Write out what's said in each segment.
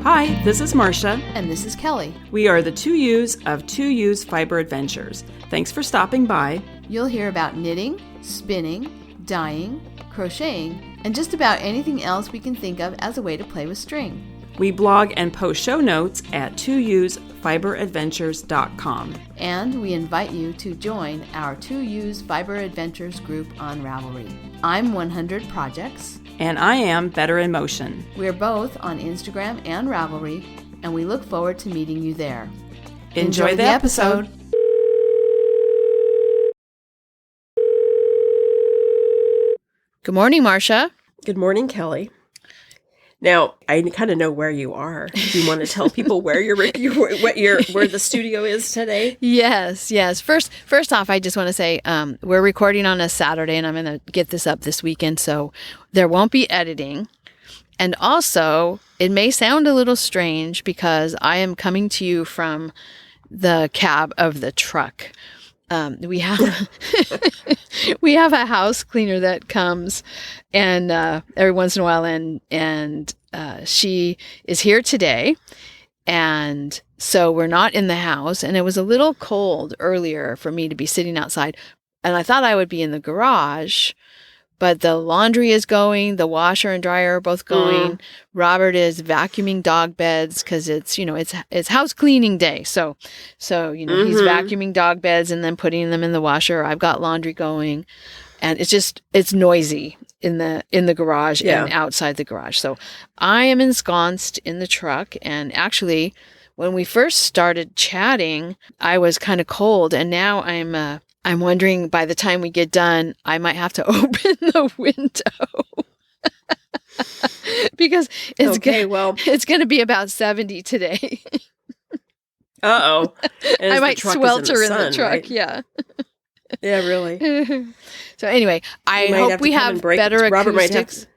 Hi, this is Marsha. And this is Kelly. We are the 2U's of 2U's Fiber Adventures. Thanks for stopping by. You'll hear about knitting, spinning, dyeing, crocheting, and just about anything else we can think of as a way to play with string. We blog and post show notes at 2usfiberadventures.com. And we invite you to join our 2U's Fiber Adventures group on Ravelry. I'm 100 Projects. And I am Better in Motion. We're both on Instagram and Ravelry, and we look forward to meeting you there. Enjoy the episode. Good morning, Marsha. Good morning, Kelly. Now, I kind of know where you are. Do you want to tell people where where the studio is today? Yes. First off, I just want to say we're recording on a Saturday, and I'm going to get this up this weekend, so there won't be editing. And also, it may sound a little strange because I am coming to you from the cab of the truck. We have we have a house cleaner that comes and every once in a while, and she is here today, and so we're not in the house, and it was a little cold earlier for me to be sitting outside, and I thought I would be in the garage, but the laundry is going, the washer and dryer are both going. Robert is vacuuming dog beds because it's house cleaning day. So he's vacuuming dog beds and then putting them in the washer. I've got laundry going, and it's noisy in the garage and outside the garage. So I am ensconced in the truck, and actually when we first started chatting, I was kind of cold, and now I'm wondering by the time we get done, I might have to open the window because it's going to be about 70 today. Uh-oh. I might swelter in the truck. Right? Yeah. Yeah, really. So anyway, I hope we have better acoustics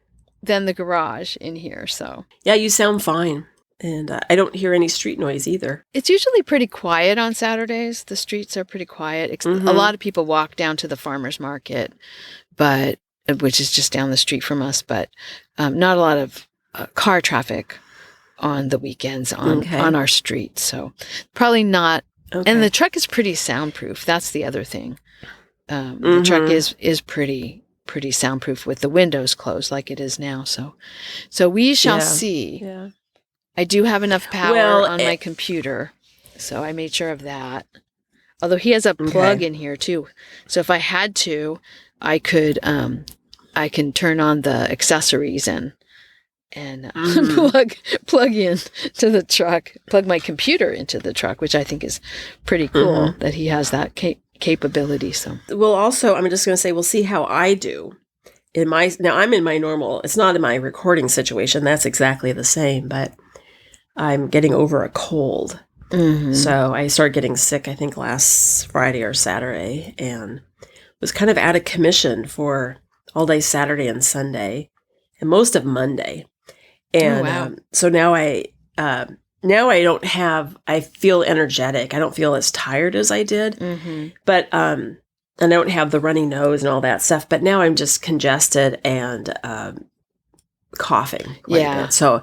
than the garage in here. So yeah, you sound fine. And I don't hear any street noise either. It's usually pretty quiet on Saturdays. The streets are pretty quiet. A lot of people walk down to the farmer's market, which is just down the street from us, but not a lot of car traffic on the weekends on our street. So probably not. Okay. And the truck is pretty soundproof. That's the other thing. The truck is pretty soundproof with the windows closed like it is now. So we shall see. Yeah. I do have enough power on my computer, so I made sure of that. Although he has a plug in here too, so if I had to, I could I can turn on the accessories and plug in to the truck, plug my computer into the truck, which I think is pretty cool that he has that capability. So I'm just going to say we'll see how I do. Now I'm in my normal. It's not in my recording situation. That's exactly the same, but I'm getting over a cold. So I started getting sick, I think, last Friday or Saturday, and was kind of out of commission for all day Saturday and Sunday and most of Monday. And so now I feel energetic. I don't feel as tired as I did, but and I don't have the runny nose and all that stuff. But now I'm just congested and coughing quite a bit. So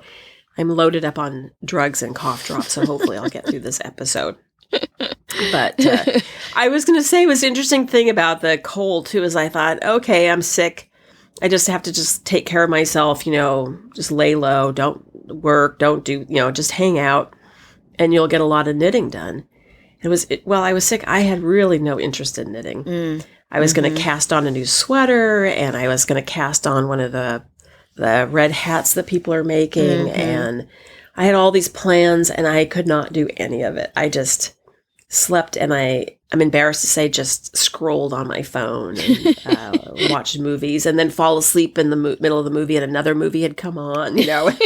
I'm loaded up on drugs and cough drops, so hopefully I'll get through this episode. But I was going to say, what's the interesting thing about the cold, too, is I thought, okay, I'm sick. I just have to just take care of myself, just lay low, don't work, don't do, just hang out, and you'll get a lot of knitting done. While I was sick, I had really no interest in knitting. I was going to cast on a new sweater, and I was going to cast on one of the red hats that people are making, and I had all these plans, and I could not do any of it. I just slept, and I'm embarrassed to say, just scrolled on my phone and watched movies, and then fall asleep in the middle of the movie, and another movie had come on, But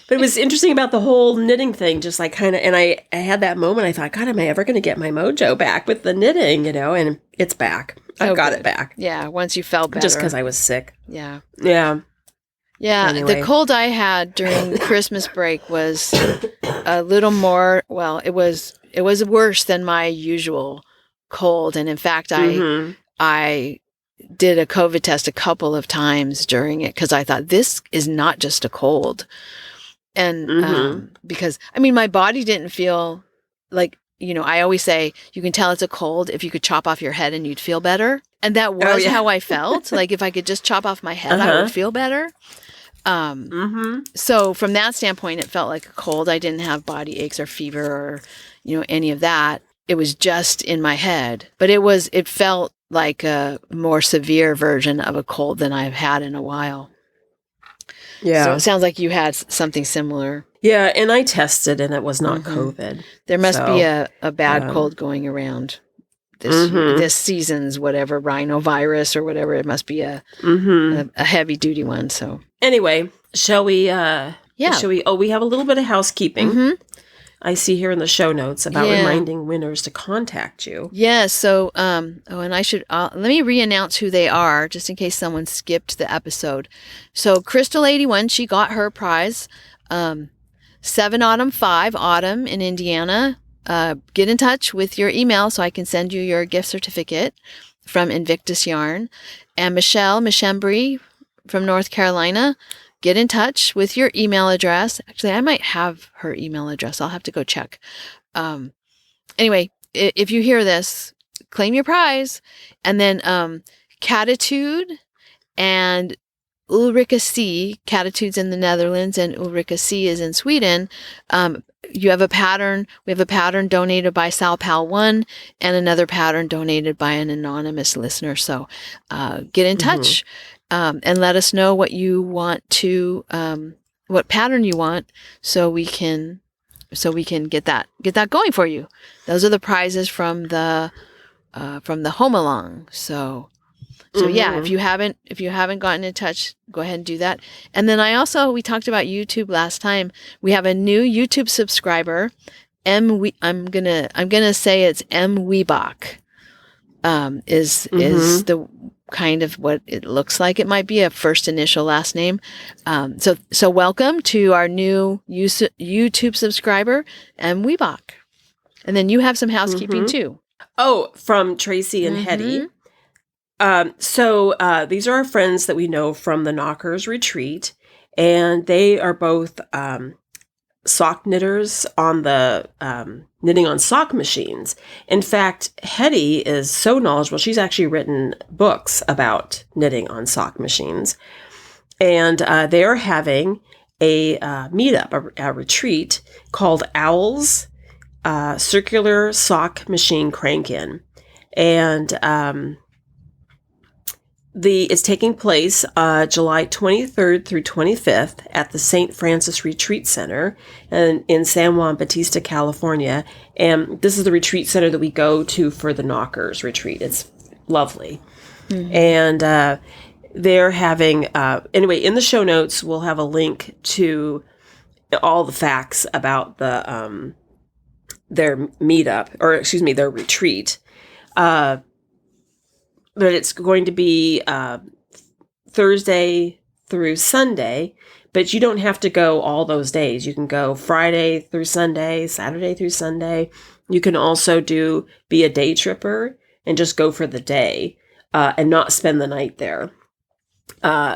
it was interesting about the whole knitting thing, just like kind of, and I had that moment, I thought, God, am I ever going to get my mojo back with the knitting, and it's back. I've got it back. Yeah, once you felt better. Just because I was sick. Yeah. Yeah. Yeah, anyway. The cold I had during Christmas break was a little more, it was worse than my usual cold. And in fact, I did a COVID test a couple of times during it because I thought this is not just a cold. And because, I mean, my body didn't feel like, I always say you can tell it's a cold if you could chop off your head and you'd feel better. And that was how I felt. Like if I could just chop off my head, I would feel better. So from that standpoint, it felt like a cold. I didn't have body aches or fever or, any of that. It was just in my head, but it felt like a more severe version of a cold than I've had in a while. Yeah. So it sounds like you had something similar. Yeah. And I tested and it was not COVID. There must be a bad cold going around this season's whatever rhinovirus or whatever. It must be a heavy duty one. So anyway, shall we, we have a little bit of housekeeping. I see here in the show notes about reminding winners to contact you. Yeah. So, and I should, let me re-announce who they are just in case someone skipped the episode. So Crystal 81, she got her prize. 7 Autumn 5 Autumn in Indiana. Get in touch with your email so I can send you your gift certificate from Invictus Yarn. And Michelle Mishembri from North Carolina. Get in touch with your email address. Actually, I might have her email address. I'll have to go check. Anyway, if you hear this, claim your prize. And then Catitude and Ulrika C. Catitude's in the Netherlands and Ulrika C. is in Sweden. You have a pattern. We have a pattern donated by SalPal1 and another pattern donated by an anonymous listener. So get in touch. And let us know what you want to, what pattern you want, so we can get that going for you. Those are the prizes from the home along. So yeah, if you haven't gotten in touch, go ahead and do that. And then we talked about YouTube last time. We have a new YouTube subscriber, I'm gonna say it's M Weebach. Is the kind of what it looks like. It might be a first initial last name. So welcome to our new YouTube subscriber, M Weebach. And then you have some housekeeping too. Oh, from Tracy and Hetty. So these are our friends that we know from the Knockers Retreat, and they are both sock knitters on the knitting on sock machines. In fact, Hetty is so knowledgeable. She's actually written books about knitting on sock machines. And they are having a meetup, a retreat called Owls Circular Sock Machine Crank-In. And it's taking place July 23rd through 25th at the St. Francis Retreat Center in San Juan Bautista, California. And this is the retreat center that we go to for the Knockers Retreat. It's lovely. And they're having, anyway, in the show notes, we'll have a link to all the facts about their meetup, or excuse me, their retreat. But it's going to be Thursday through Sunday, but you don't have to go all those days. You can go Friday through Sunday, Saturday through Sunday. You can also be a day tripper and just go for the day and not spend the night there.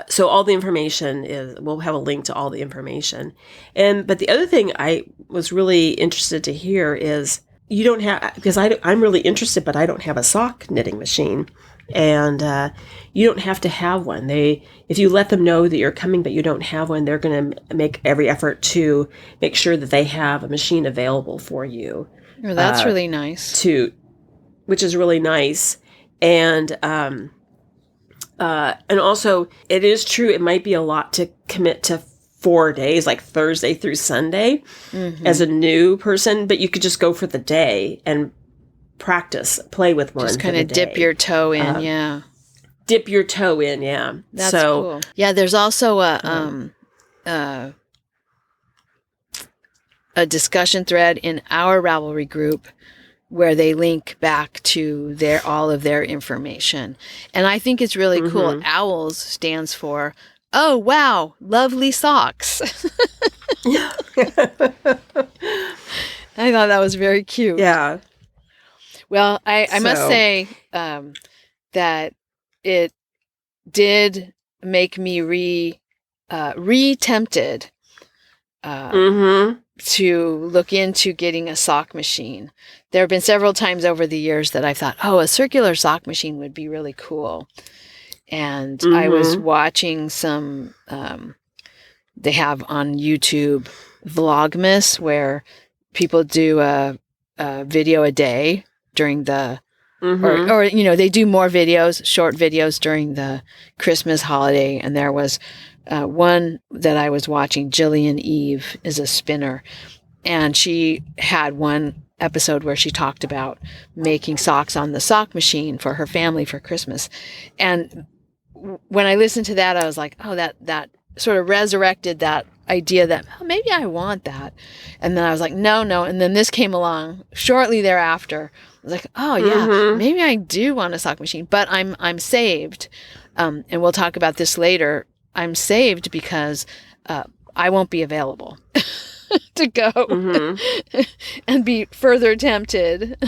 So all the information we'll have a link to all the information. But the other thing I was really interested to hear is you don't have, because I'm really interested, but I don't have a sock knitting machine. And you don't have to have one. If you let them know that you're coming but you don't have one, they're going to make every effort to make sure that they have a machine available for you. Oh, that's really nice. Which is really nice. And also, it is true, it might be a lot to commit to 4 days, like Thursday through Sunday, as a new person, but you could just go for the day and play with one. Just kind of dip your toe in, yeah. Dip your toe in, yeah. That's cool. Yeah, there's also a discussion thread in our Ravelry group where they link back to all of their information. And I think it's really cool. OWLS stands for, oh, wow, lovely socks. I thought that was very cute. Yeah. Well, I must say that it did make me re-tempted to look into getting a sock machine. There have been several times over the years that I've thought, oh, a circular sock machine would be really cool. And I was watching some, they have on YouTube Vlogmas where people do a video a day during the, or they do more videos, short videos during the Christmas holiday. And there was one that I was watching, Jillian Eve is a spinner. And she had one episode where she talked about making socks on the sock machine for her family for Christmas. And when I listened to that, I was like, oh, that sort of resurrected that idea that maybe I want that. And then I was like, no. And then this came along shortly thereafter. I was like, oh yeah, maybe I do want a sock machine, but I'm saved. And we'll talk about this later. I'm saved because I won't be available to go and be further tempted.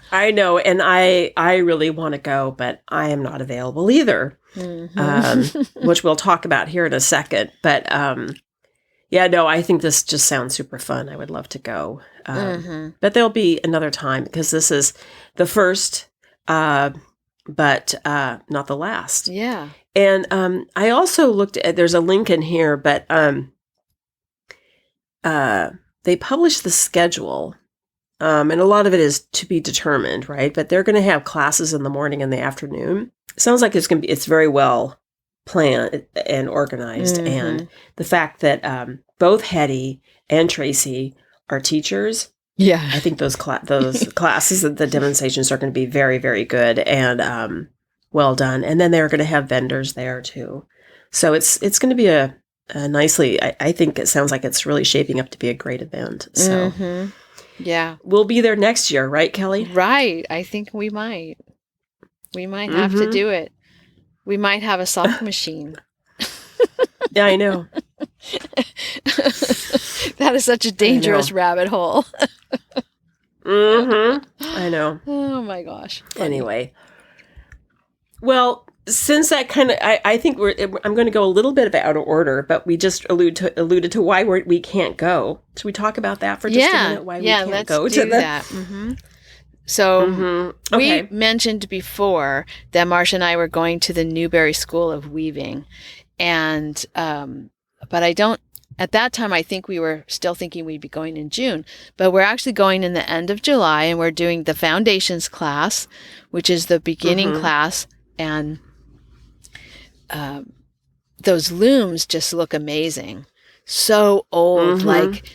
I know, and I really want to go, but I am not available either, which we'll talk about here in a second. But I think this just sounds super fun. I would love to go. But there'll be another time because this is the first, but not the last. Yeah. And I also looked at, there's a link in here, but they published the schedule. And a lot of it is to be determined, right? But they're going to have classes in the morning and the afternoon. It sounds like it's very well planned and organized. And the fact that both Hetty and Tracy are teachers, I think those classes, the demonstrations are going to be very, very good and well done. And then they're going to have vendors there too. So it's going to be a nicely. I think it sounds like it's really shaping up to be a great event. So. Yeah. We'll be there next year, right, Kelly? Right. I think we might. We might have to do it. We might have a sock machine. Yeah, I know. That is such a dangerous rabbit hole. I know. Oh my gosh. Funny. Anyway. Well, since that kind of, I think I'm going to go a little bit out of order, but we just alluded to why we can't go. Should we talk about that for just a minute? Why we can't go to that? So we mentioned before that Marsha and I were going to the Newbury School of Weaving, and but I don't. At that time, I think we were still thinking we'd be going in June, but we're actually going in the end of July, and we're doing the foundations class, which is the beginning class, and those looms just look amazing. So old, like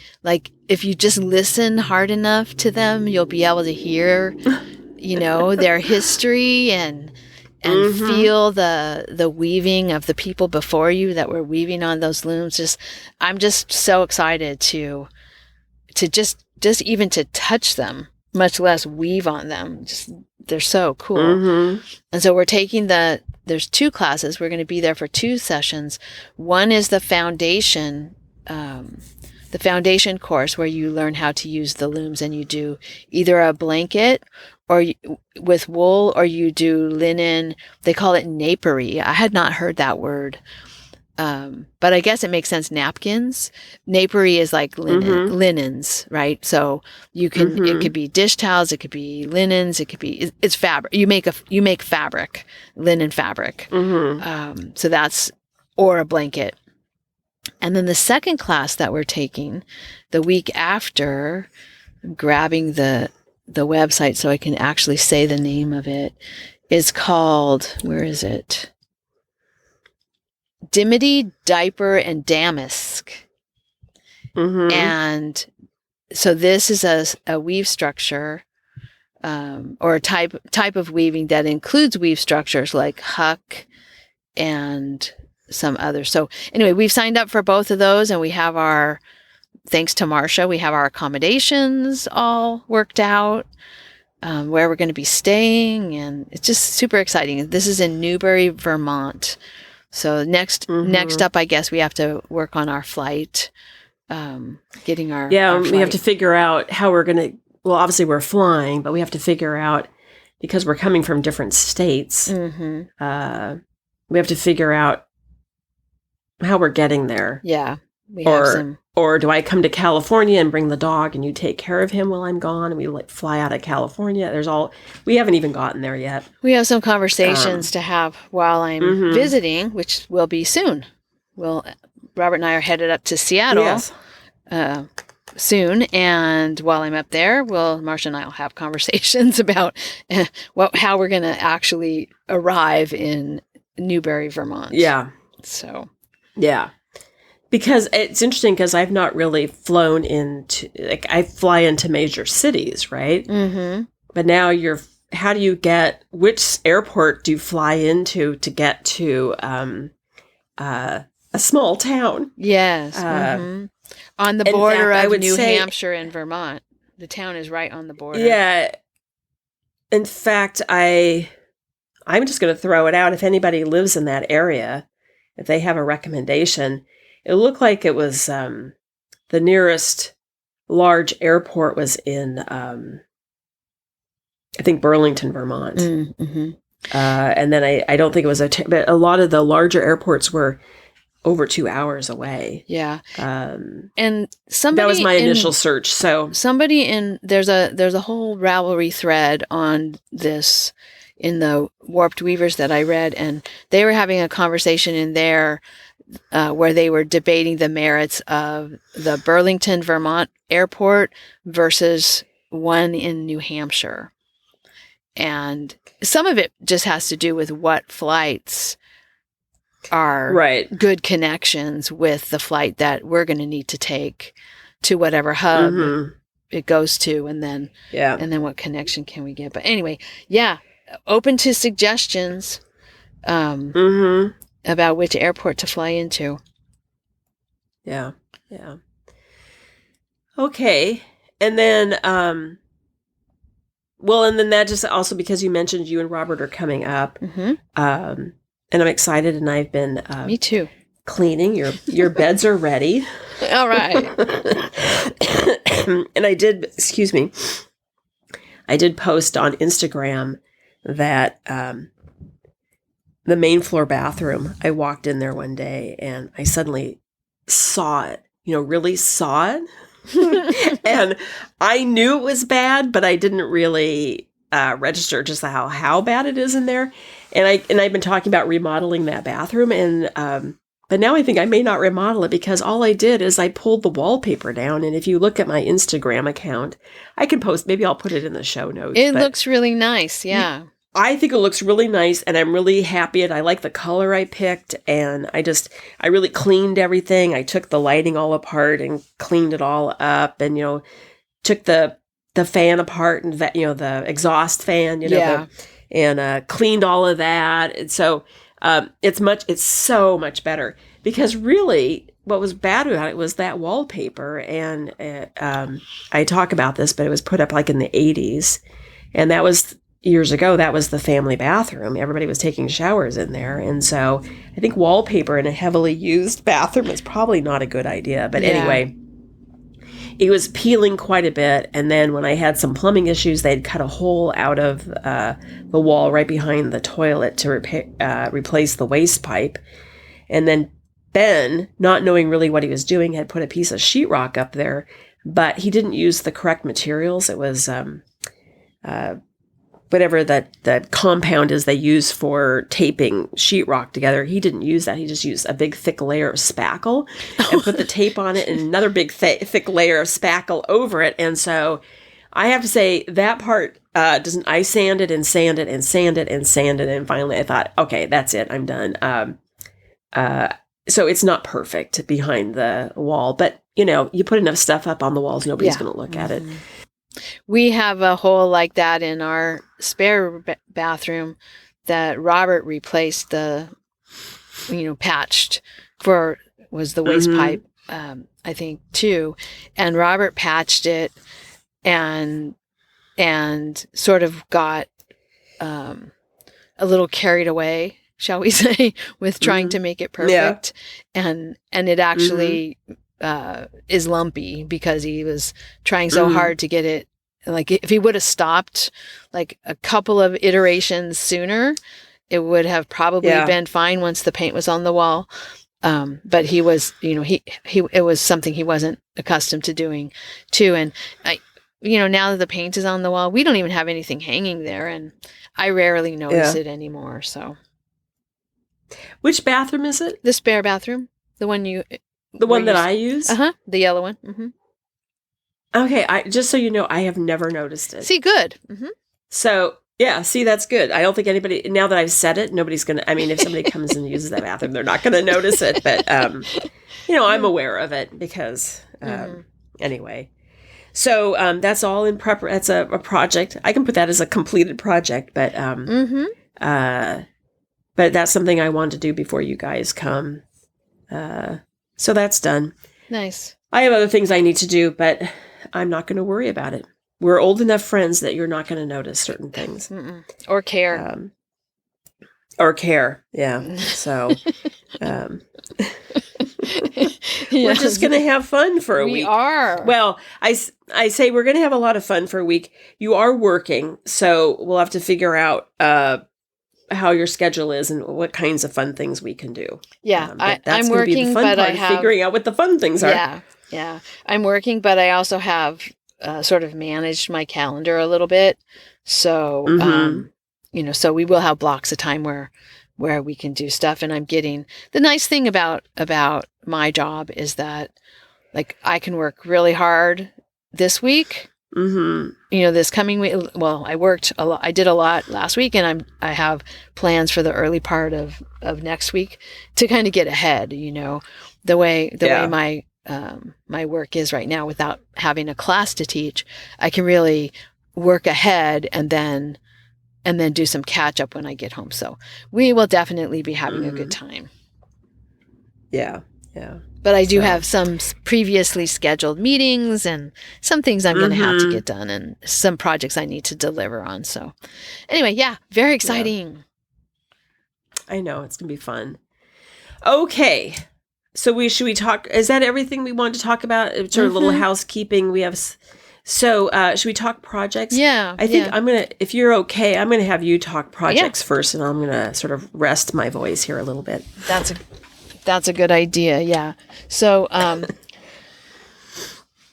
if you just listen hard enough to them, you'll be able to hear, their history and feel the weaving of the people before you that were weaving on those looms. I'm just so excited to just even to touch them, much less weave on them. They're so cool. And so we're taking there's 2 classes. We're going to be there for 2 sessions. One is the foundation course where you learn how to use the looms, and you do either a blanket or with wool, or you do linen. They call it napery. I had not heard that word. But I guess it makes sense. Napkins. Napery is like linens, right? So you can, it could be dish towels, it could be linens, it could be, it's fabric. You make fabric, linen fabric. So that's, or a blanket. And then the second class that we're taking the week after, I'm grabbing the website so I can actually say the name of it, is called, where is it? Dimity, Diaper, and Damask. And so this is a weave structure or a type of weaving that includes weave structures like huck and some others. So anyway, we've signed up for both of those, and we have thanks to Marsha, we have our accommodations all worked out, where we're going to be staying, and it's just super exciting. This is in Newbury, Vermont. So next up, I guess we have to work on our flight, getting our flight. We have to figure out how we're going to, well, obviously we're flying, but we have to figure out, because we're coming from different states, we have to figure out how we're getting there. Yeah. We have some. Or do I come to California and bring the dog and you take care of him while I'm gone and we like fly out of California? We haven't even gotten there yet. We have some conversations to have while I'm visiting, which will be soon. Robert and I are headed up to Seattle soon, and while I'm up there, Marsha and I will have conversations about how we're going to actually arrive in Newbury, Vermont. Yeah. So. Yeah. Because it's interesting because I've not really flown I fly into major cities, right? Mm-hmm. But now which airport do you fly into to get to a small town? Yes. On the border of New Hampshire and Vermont. The town is right on the border. Yeah. In fact, I'm just going to throw it out. If anybody lives in that area, if they have a recommendation, it looked like it was the nearest large airport was in, I think, Burlington, Vermont. Mm-hmm. And then I don't think it was but a lot of the larger airports were over 2 hours away. Yeah. And somebody that was my initial search. So there's a whole Ravelry thread on this in the Warped Weavers that I read, and they were having a conversation in there where they were debating the merits of the Burlington, Vermont airport versus one in New Hampshire. And some of it just has to do with what flights are good connections with the flight that we're going to need to take to whatever hub it goes to, and then what connection can we get. But anyway, open to suggestions. About which airport to fly into. Yeah. Okay. And then, and then that just also because you mentioned you and Robert are coming up. Mm-hmm. And I'm excited, and I've been me too. Cleaning. Your beds are ready. All right. And I did post on Instagram that the main floor bathroom, I walked in there one day and I suddenly saw it, really saw it. And I knew it was bad, but I didn't really register just how bad it is in there. And I've been talking about remodeling that bathroom, and but now I think I may not remodel it because all I did is I pulled the wallpaper down. And if you look at my Instagram account, I can post, maybe I'll put it in the show notes. It looks really nice. Yeah. I think it looks really nice, and I'm really happy, and I like the color I picked, and I really cleaned everything. I took the lighting all apart and cleaned it all up, and, took the fan apart and that, the exhaust fan, and cleaned all of that. And so it's so much better, because really what was bad about it was that wallpaper. And I talk about this, but it was put up like in the 80s, and that was years ago. That was the family bathroom. Everybody was taking showers in there. And so I think wallpaper in a heavily used bathroom is probably not a good idea. But anyway, it was peeling quite a bit. And then when I had some plumbing issues, they'd cut a hole out of the wall right behind the toilet to replace the waste pipe. And then Ben, not knowing really what he was doing, had put a piece of sheetrock up there, but he didn't use the correct materials. It was whatever the compound is they use for taping sheetrock together. He didn't use that. He just used a big thick layer of spackle and put the tape on it and another big thick layer of spackle over it. And so I have to say that part I sanded and sanded and sanded and sanded. And finally I thought, okay, that's it. I'm done. So it's not perfect behind the wall, but you put enough stuff up on the walls, nobody's going to look at it. We have a hole like that in our spare bathroom that Robert replaced patched was the waste pipe, I think too. And Robert patched it and sort of got a little carried away, shall we say, with trying to make it perfect. Yeah. And it actually is lumpy because he was trying so hard to get it. Like if he would have stopped like a couple of iterations sooner, it would have probably been fine once the paint was on the wall. But he was, it was something he wasn't accustomed to doing too. And now that the paint is on the wall, we don't even have anything hanging there, and I rarely notice it anymore. So, which bathroom is it? The spare bathroom, the one that I use. The yellow one. Mm-hmm. Okay, just so you know, I have never noticed it. See, good. Mm-hmm. So. Yeah, see, that's good. I don't think anybody, now that I've said it, nobody's going to, I mean, if somebody comes and uses that bathroom, they're not going to notice it. But, I'm aware of it because, anyway. So that's all in prep. That's a project. I can put that as a completed project, but that's something I want to do before you guys come. So that's done. Nice. I have other things I need to do, but I'm not going to worry about it. We're old enough friends that you're not going to notice certain things. Mm-mm. Or care. Yeah. So we're just going to have fun for a week. We are. Well, I say we're going to have a lot of fun for a week. You are working, so we'll have to figure out how your schedule is and what kinds of fun things we can do. Yeah, I'm working, be the fun but part I have figuring out what the fun things are. Yeah. I'm working, but I also have sort of managed my calendar a little bit. So, so we will have blocks of time where we can do stuff. And I'm getting, the nice thing about my job is that like I can work really hard this week. This coming week. Well, I worked a lot. I did a lot last week, and I have plans for the early part of next week to kind of get ahead. The way my work is right now, without having a class to teach, I can really work ahead and then do some catch up when I get home. So we will definitely be having a good time. Yeah. But I do have some previously scheduled meetings and some things I'm going to have to get done and some projects I need to deliver on. So anyway, very exciting. Yeah. I know, it's going to be fun. Okay. So should we talk? Is that everything we want to talk about? It's our little housekeeping. We have. So should we talk projects? Yeah. I think I'm gonna. If you're okay, I'm gonna have you talk projects first, and I'm gonna sort of rest my voice here a little bit. That's a good idea. Yeah. So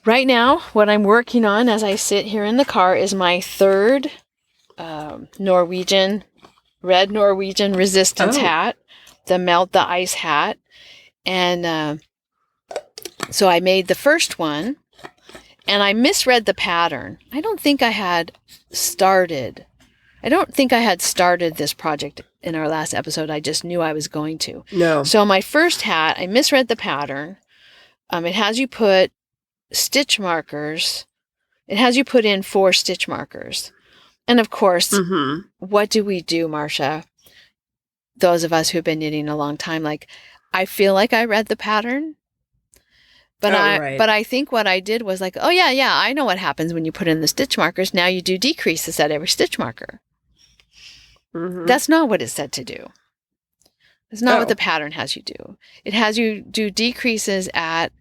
right now, what I'm working on as I sit here in the car is my third red Norwegian resistance hat, the melt the ice hat. And so I made the first one, and I misread the pattern. I don't think I had started this project in our last episode. I just knew I was going to. No. So my first hat, I misread the pattern. It has you put stitch markers. It has you put in 4 stitch markers. And of course, what do we do, Marsha? Those of us who've been knitting a long time, I feel like I read the pattern, but I think what I did was I know what happens when you put in the stitch markers. Now you do decreases at every stitch marker. That's not what it said to do. It's not what the pattern has you do. It has you do decreases at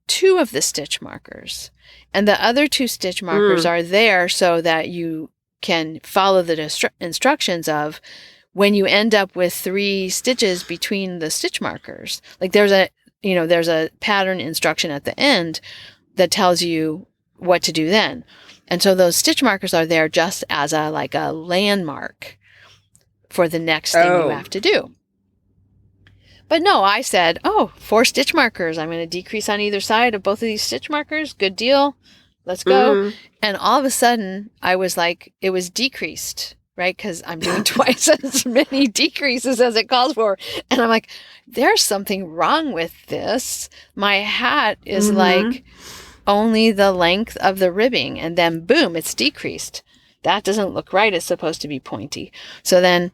2 of the stitch markers, and the other 2 stitch markers are there so that you can follow the instructions of when you end up with 3 stitches between the stitch markers. There's a pattern instruction at the end that tells you what to do then. And so those stitch markers are there just as a landmark for the next thing you have to do. But no, I said, 4 stitch markers. I'm going to decrease on either side of both of these stitch markers. Good deal. Let's go. And all of a sudden I was like, it was decreased. Right? Because I'm doing twice as many decreases as it calls for. And I'm like, there's something wrong with this. My hat is only the length of the ribbing. And then boom, it's decreased. That doesn't look right. It's supposed to be pointy. So then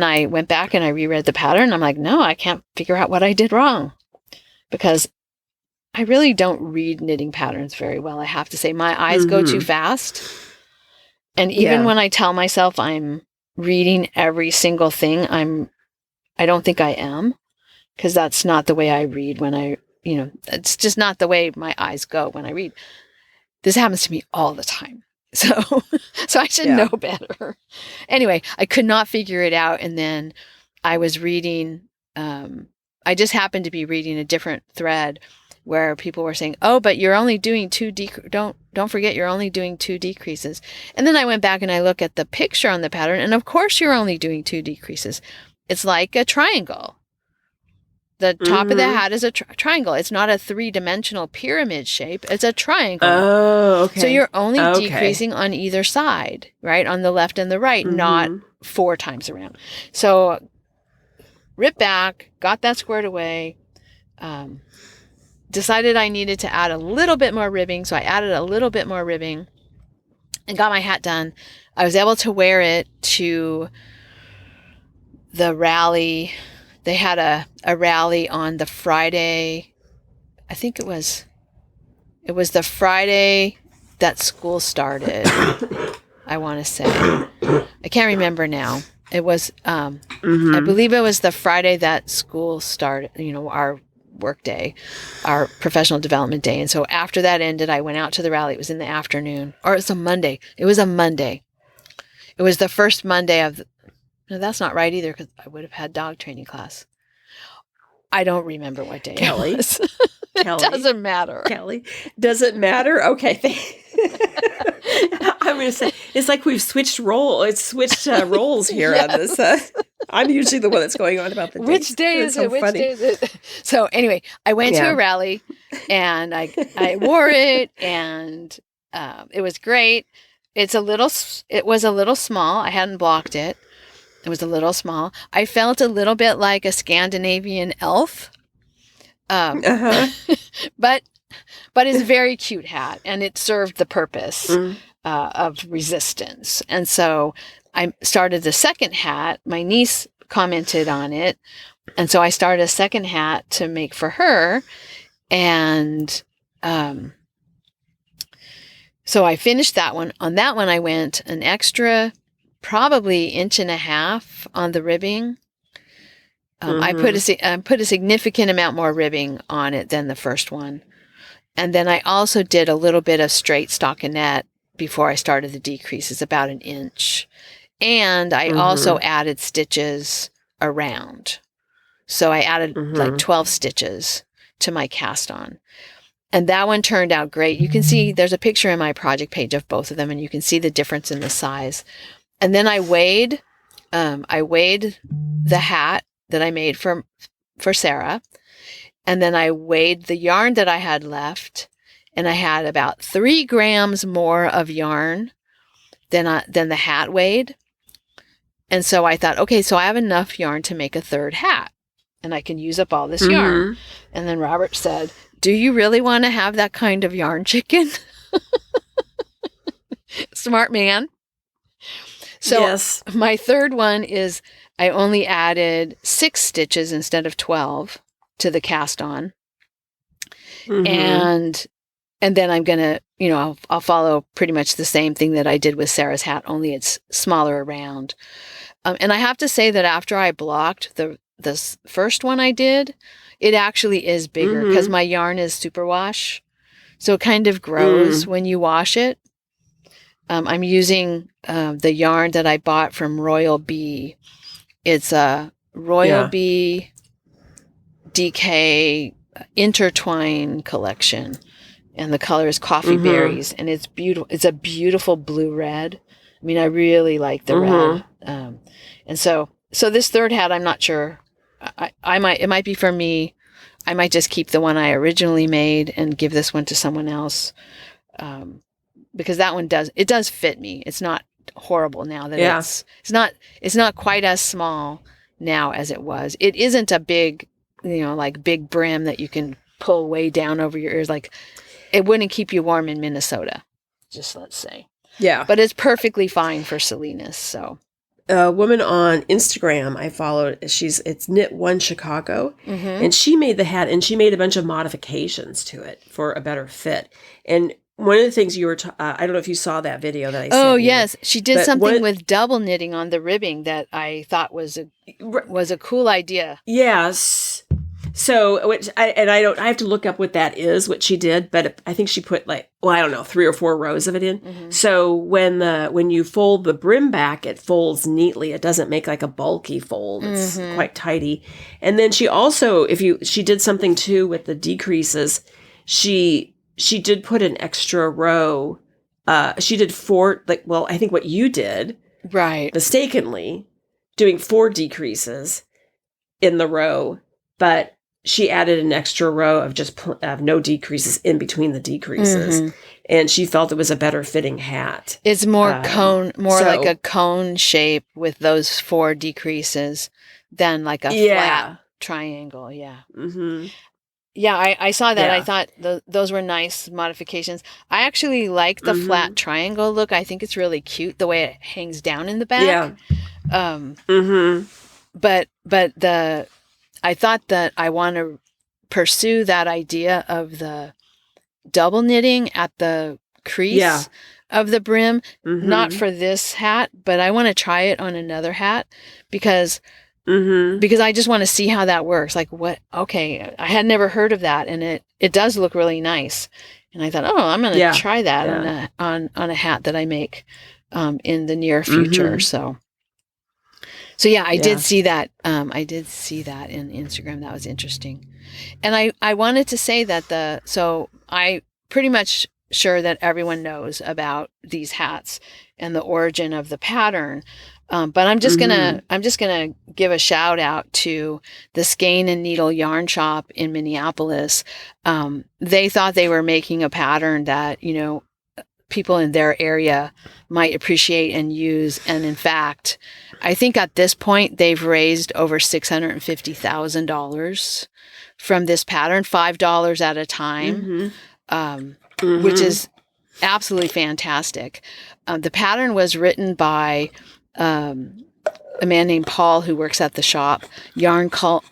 I went back and I reread the pattern. I'm like, no, I can't figure out what I did wrong. Because I really don't read knitting patterns very well. I have to say my eyes go too fast. And even when I tell myself I'm reading every single thing, I don't think I am, because that's not the way I read when it's just not the way my eyes go when I read. This happens to me all the time. So I should know better. Anyway, I could not figure it out. And then I was reading I just happened to be reading a different thread where people were saying, "Oh, but you're only doing don't forget you're only doing 2 decreases." And then I went back and I look at the picture on the pattern, and of course you're only doing 2 decreases. It's like a triangle. The top of the hat is a triangle. It's not a 3-dimensional pyramid shape. It's a triangle. Oh, okay. So you're only decreasing on either side, right? On the left and the right, not 4 times around. So ripped back, got that squared away, decided I needed to add a little bit more ribbing. So I added a little bit more ribbing and got my hat done. I was able to wear it to the rally. They had a rally on the Friday. I think it was the Friday that school started. I want to say. I can't remember now. It was, I believe it was the Friday that school started, our work day, our professional development day. And so after that ended, I went out to the rally. It was in the afternoon, or it was a Monday. It was a Monday. It was the first Monday of no, that's not right either, because I would have had dog training class. I don't remember what day Kelly. it was. Kelly. It doesn't matter. Kelly. Does it matter? Okay. I'm going to say, it's like we've switched roles. It's switched roles here on this. I'm usually the one that's going on about the dates. Which day is it? Which day is it? So anyway, I went to a rally and I wore it, and it was great. It was a little small. I hadn't blocked it. It was a little small. I felt a little bit like a Scandinavian elf. But it's a very cute hat, and it served the purpose of resistance. And so I started the second hat. My niece commented on it. And so I started a second hat to make for her. And so I finished that one. On that one, I went an extra probably 1.5 inches on the ribbing. I put a significant amount more ribbing on it than the first one. And then I also did a little bit of straight stockinette before I started the decreases, about 1 inch. And I also added stitches around. So I added like 12 stitches to my cast on. And that one turned out great. You can see there's a picture in my project page of both of them, and you can see the difference in the size. And then I weighed the hat that I made for Sarah. And then I weighed the yarn that I had left, and I had about 3 grams more of yarn than the hat weighed. And so I thought, okay, so I have enough yarn to make a third hat, and I can use up all this yarn. And then Robert said, "Do you really want to have that kind of yarn chicken?" Smart man. So yes. My third one is I only added 6 stitches instead of 12 to the cast on. And then I'm going to, I'll follow pretty much the same thing that I did with Sarah's hat, only it's smaller around. And I have to say that after I blocked this first one I did, it actually is bigger because my yarn is superwash. So it kind of grows when you wash it. I'm using the yarn that I bought from Royal Bee. It's a Royal Bee DK intertwine collection, and the color is coffee berries, and it's beautiful. It's a beautiful blue red. I mean, I really like the red. And so this third hat, I'm not sure. It might be for me. I might just keep the one I originally made and give this one to someone else. Because that one does fit me. It's not horrible now that it's not quite as small now as it was. It isn't a big, like big brim that you can pull way down over your ears. Like it wouldn't keep you warm in Minnesota, just let's say. Yeah. But it's perfectly fine for Salinas. So a woman on Instagram I followed, it's Knit One Chicago, and she made the hat, and she made a bunch of modifications to it for a better fit. And one of the things you were, I don't know if you saw that video that I sent. Oh, yes. She did something with double knitting on the ribbing that I thought was a cool idea. Yes. So, I have to look up what that is, what she did, but I think she put I don't know, 3 or 4 rows of it in. Mm-hmm. So when you fold the brim back, it folds neatly. It doesn't make like a bulky fold. It's quite tidy. And then she also, she did something too with the decreases. She did put an extra row. She did 4, I think what you did, right, mistakenly, doing 4 decreases in the row, but she added an extra row of just no decreases in between the decreases. And she felt it was a better fitting hat. It's more like a cone shape with those 4 decreases than like a flat triangle. Yeah. Mm-hmm. Yeah, I saw that. Yeah. I thought those were nice modifications. I actually like the flat triangle look. I think it's really cute the way it hangs down in the back. Yeah. But I thought that I want to pursue that idea of the double knitting at the crease of the brim, not for this hat, but I want to try it on another hat because I just want to see how that works. Like I had never heard of that, and it does look really nice. And I thought, I'm going to try that on a hat that I make in the near future. So yeah, I did see that. I did see that in Instagram. That was interesting. And I wanted to say that I pretty much sure that everyone knows about these hats and the origin of the pattern. But I'm just gonna give a shout out to the Skein and Needle Yarn Shop in Minneapolis. They thought they were making a pattern that, people in their area might appreciate and use. And in fact, I think at this point they've raised over $650,000 from this pattern, $5 at a time, which is absolutely fantastic. The pattern was written by a man named Paul who works at the shop. Yarn Cult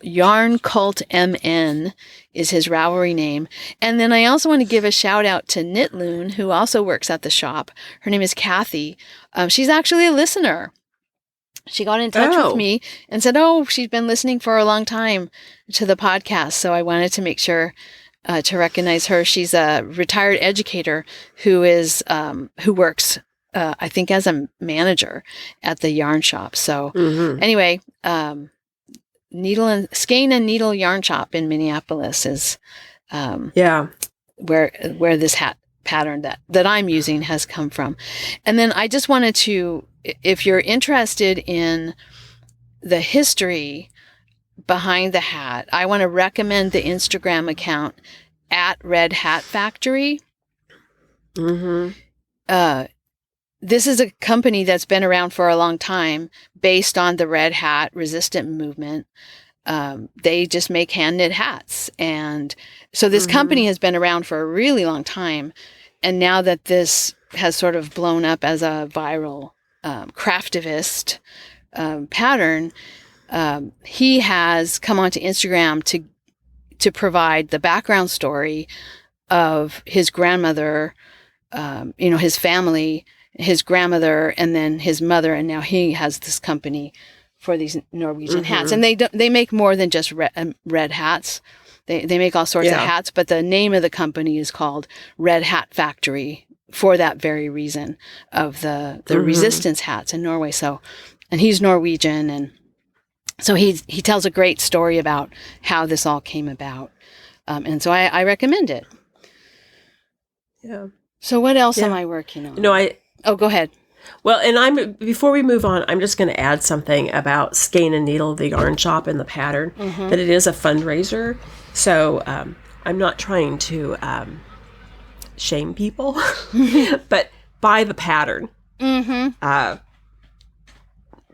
MN is his Ravelry name. And then I also want to give a shout out to Knitloon, who also works at the shop. Her name is Kathy. She's actually a listener. She got in touch with me and said, she's been listening for a long time to the podcast. So I wanted to make sure to recognize her. She's a retired educator who works I think as a manager at the yarn shop. So anyway, Skein and Needle Yarn Shop in Minneapolis is where this hat pattern that I'm using has come from. And then I just wanted to, if you're interested in the history behind the hat, I want to recommend the Instagram account at Red Hat Factory. This is a company that's been around for a long time based on the red hat resistant movement. They just make hand knit hats. And so this company has been around for a really long time. And now that this has sort of blown up as a viral craftivist pattern, he has come onto Instagram to provide the background story of his grandmother, his family, his grandmother, and then his mother, and now he has this company for these Norwegian hats. And they make more than just red hats. They make all sorts of hats, but the name of the company is called Red Hat Factory for that very reason of the resistance hats in Norway. So, and he's Norwegian, and so he tells a great story about how this all came about. And so I recommend it. Yeah. So what else am I working on? Oh, go ahead. Well, and before we move on, I'm just going to add something about Skein and Needle, the yarn shop, and the pattern, that it is a fundraiser. So I'm not trying to shame people, but buy the pattern.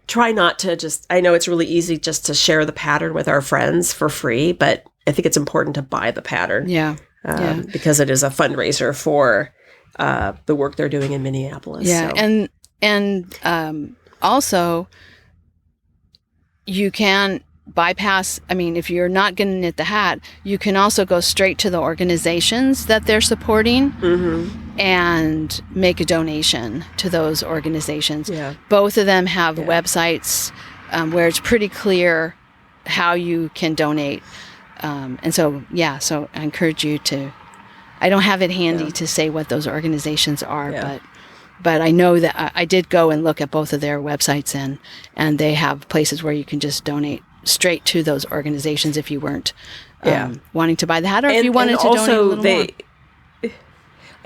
Try not to I know it's really easy just to share the pattern with our friends for free, but I think it's important to buy the pattern. Because it is a fundraiser for the work they're doing in Minneapolis. Yeah, so. and also you can bypass, if you're not going to knit the hat, you can also go straight to the organizations that they're supporting and make a donation to those organizations. Yeah. Both of them have websites where it's pretty clear how you can donate. And so, so I encourage you to, I don't have it handy to say what those organizations are, but I know that I did go and look at both of their websites, and they have places where you can just donate straight to those organizations if you weren't wanting to buy the hat, or if you wanted to donate a little more.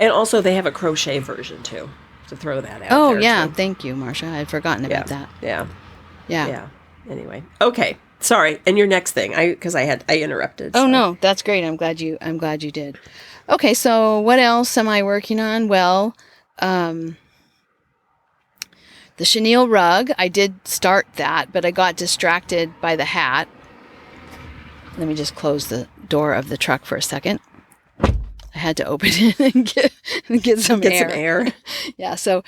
And also they have a crochet version too, to throw that out there. Oh, yeah. Too. Thank you, Marsha. I'd forgotten about that. Yeah. Anyway. Okay. Sorry. And your next thing, because I interrupted. Oh, no, that's great. I'm glad you did. Okay. So what else am I working on? Well, the chenille rug, I did start that, but I got distracted by the hat. Let me just close the door of the truck for a second. I had to open it and get some air. Yeah. So,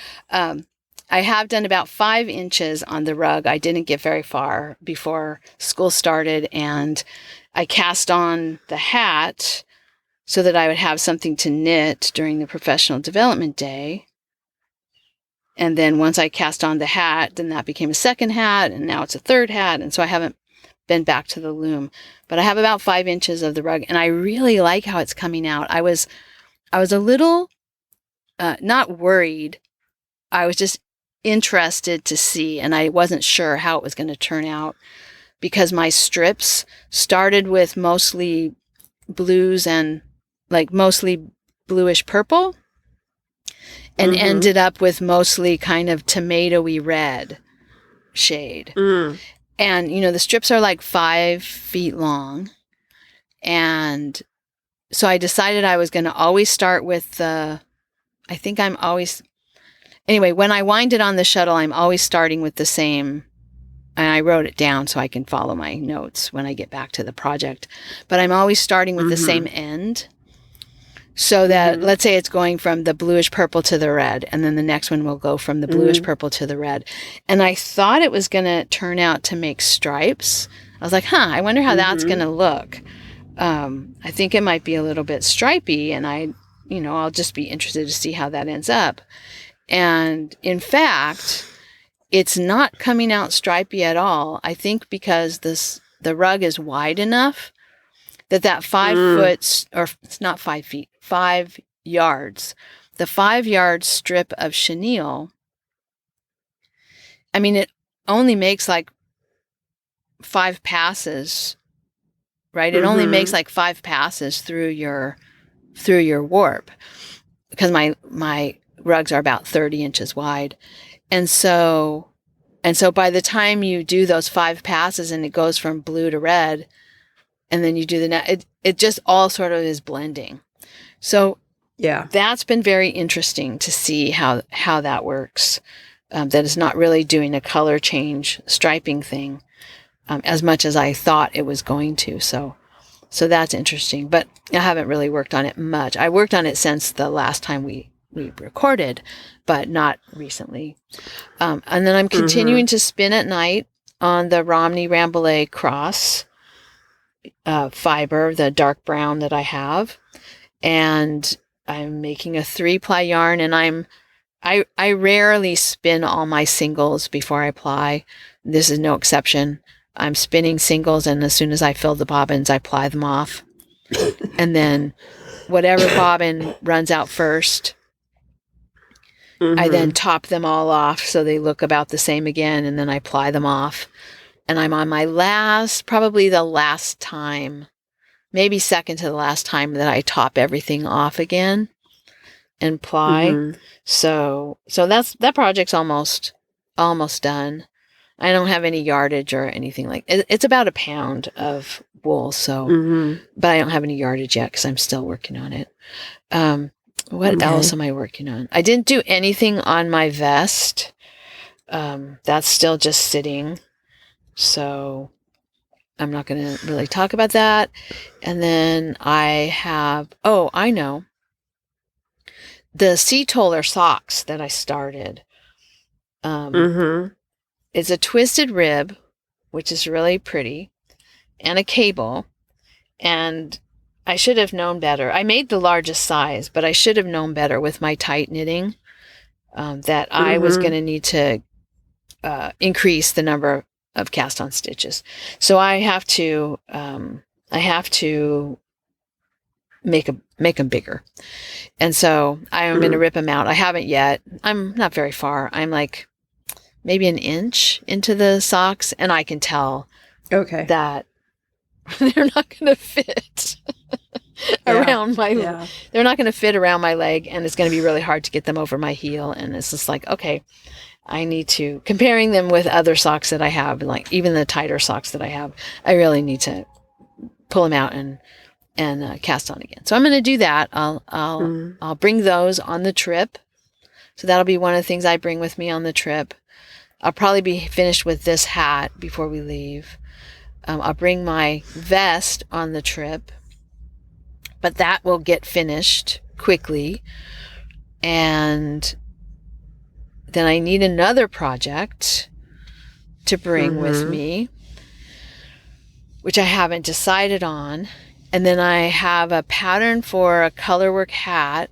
I have done about 5 inches on the rug. I didn't get very far before school started, and I cast on the hat so that I would have something to knit during the professional development day. And then once I cast on the hat, then that became a second hat, and now it's a third hat. And so I haven't been back to the loom, but I have about 5 inches of the rug, and I really like how it's coming out. I was a little, not worried. I was just interested to see, and I wasn't sure how it was going to turn out, because my strips started with mostly blues and mostly bluish purple, and ended up with mostly kind of tomatoey red shade. And, the strips are 5 feet long. And so I decided I was going to always start with anyway, when I wind it on the shuttle, I'm always starting with the same, and I wrote it down so I can follow my notes when I get back to the project. But I'm always starting with the same end. So that, let's say it's going from the bluish purple to the red, and then the next one will go from the bluish purple to the red. And I thought it was going to turn out to make stripes. I was like, I wonder how that's going to look. I think it might be a little bit stripy, and I'll just be interested to see how that ends up. And in fact, it's not coming out stripy at all. I think because the rug is wide enough that 5 foot, or it's not 5 feet, 5 yards, the 5-yard strip of chenille, I mean, it only makes 5 passes, right? It only makes 5 passes through your warp, because my rugs are about 30 inches wide. And so by the time you do those 5 passes and it goes from blue to red, and then you do the net, it just all sort of is blending. So that's been very interesting to see how that works. That it's not really doing a color change striping thing as much as I thought it was going to. So that's interesting, but I haven't really worked on it much. I worked on it since the last time we recorded, but not recently. And then I'm continuing to spin at night on the Romney Rambouillet cross fiber, the dark brown that I have, and I'm making a 3-ply yarn, and I rarely spin all my singles before I ply. This is no exception. I'm spinning singles, and as soon as I fill the bobbins, I ply them off. And then whatever bobbin runs out first, I then top them all off so they look about the same again, and then I ply them off. And I'm on my probably the last time, maybe second to the last time that I top everything off again and ply. So that project's almost done. I don't have any yardage or anything it's about 1 pound of wool. So, but I don't have any yardage yet because I'm still working on it. What else am I working on? I didn't do anything on my vest. That's still just sitting. So I'm not going to really talk about that. And then I know. The sea toller socks that I started. It's a twisted rib, which is really pretty, and a cable. And I should have known better. I made the largest size, but I should have known better with my tight knitting that I was going to need to increase the number of cast on stitches. So I have to I have to make them bigger. And so I am going to rip them out. I haven't yet. I'm not very far. I'm like maybe an inch into the socks, and I can tell that they're not going to fit around my, they're not going to fit around my leg, and it's going to be really hard to get them over my heel. And it's just like, okay, I need to, comparing them with other socks that I have, like even the tighter socks that I have, I really need to pull them out and cast on again. So I'm going to do that. I'll bring those on the trip. So that'll be one of the things I bring with me on the trip. I'll probably be finished with this hat before we leave. I'll bring my vest on the trip, but that will get finished quickly. And then I need another project to bring with me, which I haven't decided on. And then I have a pattern for a colorwork hat.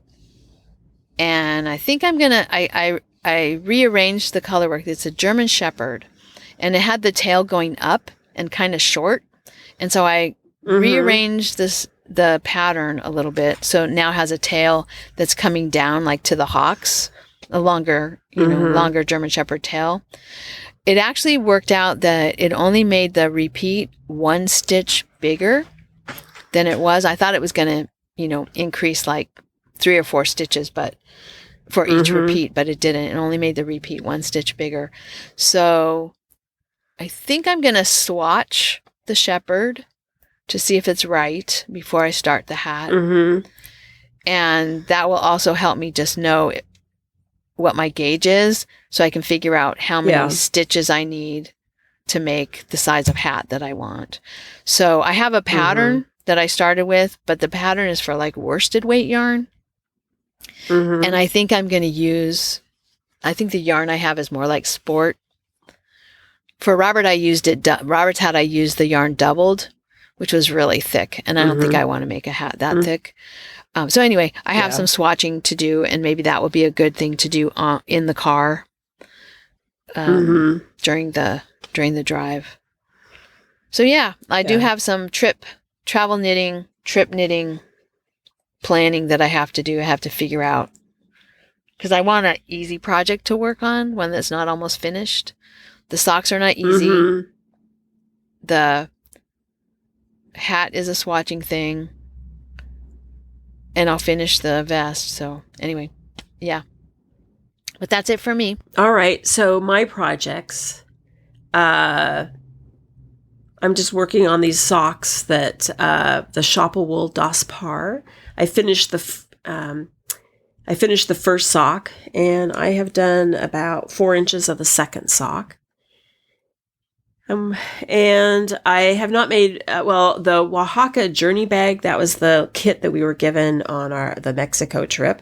And I think I'm going to, I rearranged the colorwork. It's a German Shepherd, and it had the tail going up and kind of short. And so I rearranged the pattern a little bit. So it now has a tail that's coming down like to the hocks, a longer, longer German Shepherd tail. It actually worked out that it only made the repeat 1 stitch bigger than it was. I thought it was going to, increase like 3 or 4 stitches, but for each repeat, but it didn't. It only made the repeat 1 stitch bigger. So I think I'm going to swatch the shepherd to see if it's right before I start the hat. And that will also help me just know what my gauge is, so I can figure out how many stitches I need to make the size of hat that I want. So I have a pattern that I started with, but the pattern is for like worsted weight yarn. And I think I'm going to use, I think the yarn I have is more like sport. For Robert, Robert's hat, I used the yarn doubled, which was really thick. And I don't think I want to make a hat that thick. So anyway, I have some swatching to do, and maybe that would be a good thing to do in the car during the drive. So yeah, I do have some travel knitting, trip knitting planning that I have to do. I have to figure out, because I want an easy project to work on, one that's not almost finished. The socks are not easy. The hat is a swatching thing, and I'll finish the vest. So anyway, yeah. But that's it for me. All right. So my projects, I'm just working on these socks that the Schoppel-Wool Das Paar. I finished the first sock, and I have done about 4 inches of the second sock. And I have not made, the Oaxaca journey bag, that was the kit that we were given on the Mexico trip.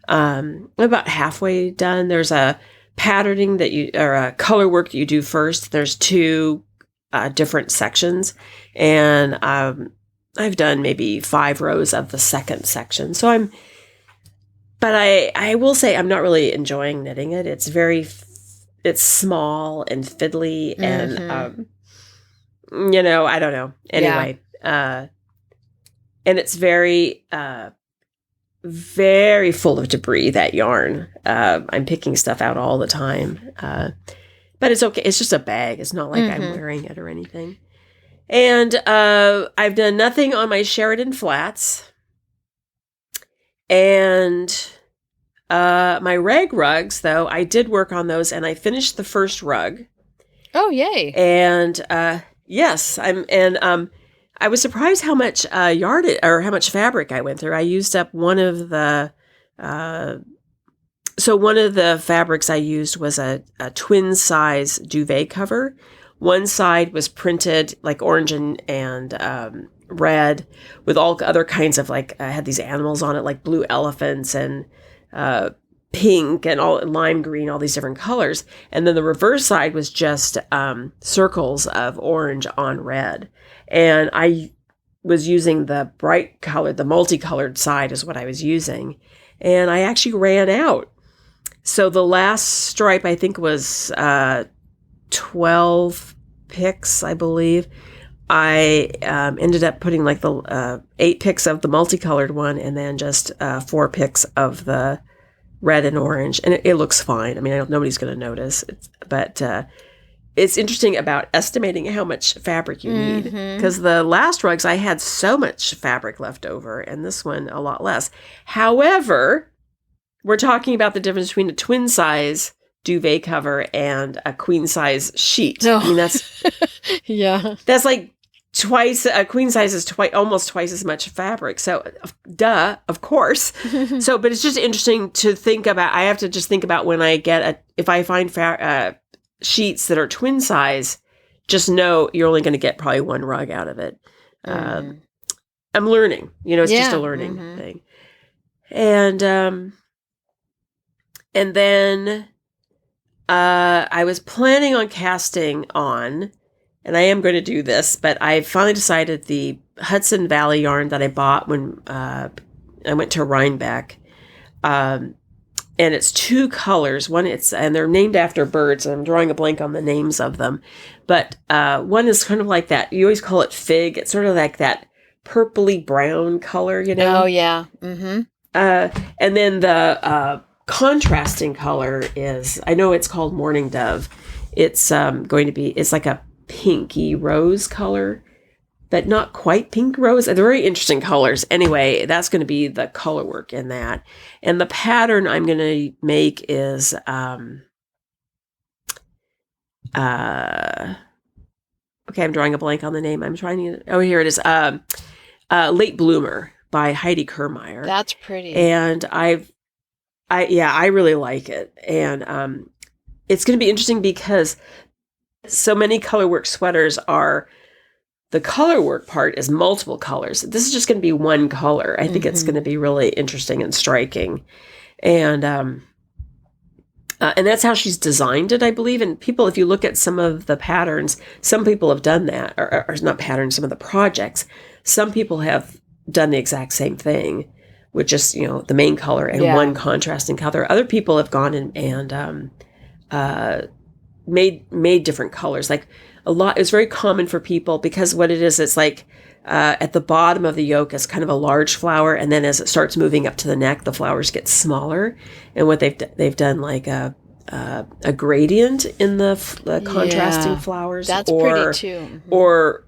I'm about halfway done. There's a patterning or a color work that you do first. There's 2 different sections, and I've done maybe 5 rows of the second section. So but I will say I'm not really enjoying knitting it. It's it's small and fiddly, and I don't know. Anyway, and it's very very full of debris, that yarn. I'm picking stuff out all the time. But it's okay. It's just a bag. It's not like I'm wearing it or anything. And I've done nothing on my Sheridan flats. And my rag rugs, though, I did work on those, and I finished the first rug. Oh, yay. And yes, I was surprised how much yarn or how much fabric I went through. I used up one of the one of the fabrics I used was a twin size duvet cover. One side was printed like orange and red with all other kinds of had these animals on it, like blue elephants and pink and all lime green, all these different colors. And then the reverse side was just circles of orange on red. And I was using the bright color, the multicolored side is what I was using. And I actually ran out. So the last stripe, I think, was 12 picks, I believe. I ended up putting like the 8 picks of the multicolored one and then just 4 picks of the red and orange. And it looks fine. I mean, nobody's going to notice. But it's interesting about estimating how much fabric you need. Because the last rugs, I had so much fabric left over, and this one a lot less. However, we're talking about the difference between a twin size duvet cover and a queen size sheet. Oh. I mean, that's that's like twice. A queen size is almost twice as much fabric. So, duh, of course. So, but it's just interesting to think about. I have to just think about when I if I find sheets that are twin size, just know you're only going to get probably one rug out of it. I'm learning. It's just a learning thing. And then. I was planning on casting on, and I am going to do this, but I finally decided the Hudson Valley yarn that I bought when I went to Rhinebeck, and it's 2 colors. One, and they're named after birds, and I'm drawing a blank on the names of them, but one is kind of like that. You always call it fig. It's sort of like that purpley brown color, Oh, yeah. Mm-hmm. And then the contrasting color is, I know it's called Morning Dove. It's it's like a pinky rose color, but not quite pink rose. They're very interesting colors. Anyway, that's going to be the color work in that. And the pattern I'm going to make is, okay, I'm drawing a blank on the name. Here it is. Late Bloomer by Heidi Kermeyer. That's pretty. And I really like it. And it's going to be interesting because so many colorwork sweaters the colorwork part is multiple colors. This is just going to be one color. I think it's going to be really interesting and striking. And that's how she's designed it, I believe. And people, if you look at some of the patterns, some people have done that, or not patterns, some of the projects. Some people have done the exact same thing with just, the main color and one contrasting color. Other people have gone and made different colors. Like it's very common for people, because what it is, it's like at the bottom of the yoke is kind of a large flower, and then as it starts moving up to the neck, the flowers get smaller. And what they've done like a gradient in the contrasting flowers. That's pretty too. Mm-hmm. Or